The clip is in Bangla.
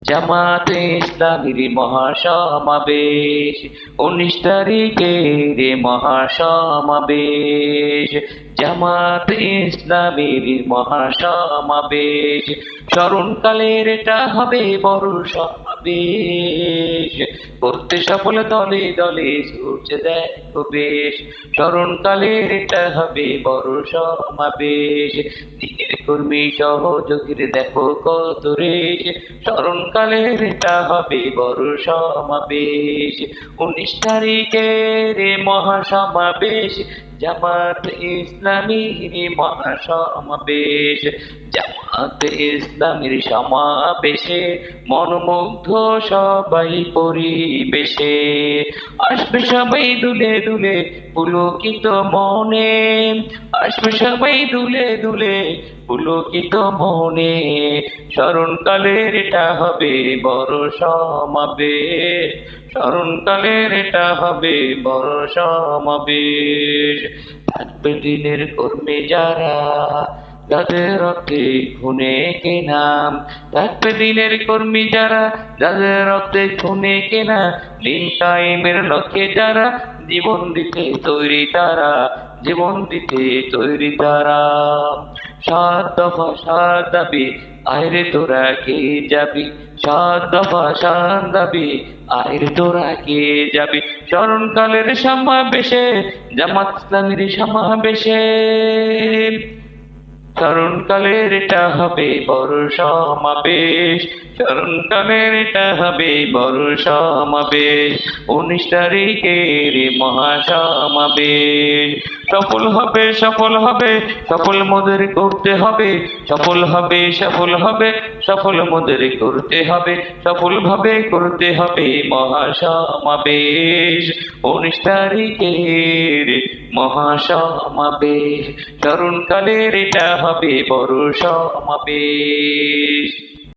জামাতে ইসলামীর মহাসমাবেশ 19 তারিখের মহাসমাবেশ। জামাতে ইসলামীর মহাসমাবেশ, স্মরণকালের এটা হবে বড় সমাবেশ। করতে সফল দলে দলে সূর্য দেখো বেশ, স্মরণকালের এটা হবে বড় সমাবেশ। দিনের কর্মী সহযোগীর দেখো কত রেশ, স্মরণকালের এটা হবে বড় সমাবেশ। 19 তারিখের মহাসমাবেশ, জামাত ইসলামীর মহাসমাবেশ। জামাত ইসলামীর সমাবেশে মনোমুগ্ধ সবাই পরিবেশে, আসবে সবাই দুলে দুলে পুলকিত মনে, আসবে সবাই দুলে দুলে পুলকিত মনে। স্মরণকালের এটা হবে বড় সমাবেশ, স্মরণকালের এটা হবে বড় সমাবেশ। থাকবে দিনের কর্মী যারা, যাদের রক্তে খুনে কেনা, থাকবে দিনের কর্মী যারা, যাদের রক্তে খুনে কেনা, দিন কায়েমের লক্ষ্যে যারা জীবন দিতে তৈরি তারা, জীবন দিতে তৈরি তারা। 7 দফা 7 দাবি, আয়রে তোরা কে যাবি, 7 দফা 7 দাবি, আয়রে তোরা কে যাবি। স্মরণকালের সমাবেশে, জামাত ইসলামীর সমাবেশে, স্মরণকালের এটা হবে বড় সমাবেশ, স্মরণকালের এটা হবে বড় সমাবেশ। 19 তারিখের মহাসমাবেশ, সফল হবে সফল হবে সফল মোদের করতে হবে, সফল হবে সফল হবে সফল মোদের করতে হবে, সফলভাবে করতে হবে মহাসমাবেশ। 19 তারিখের মহাসমাবেশ, স্মরণকালের এটা হবে বড় সমাবেশ।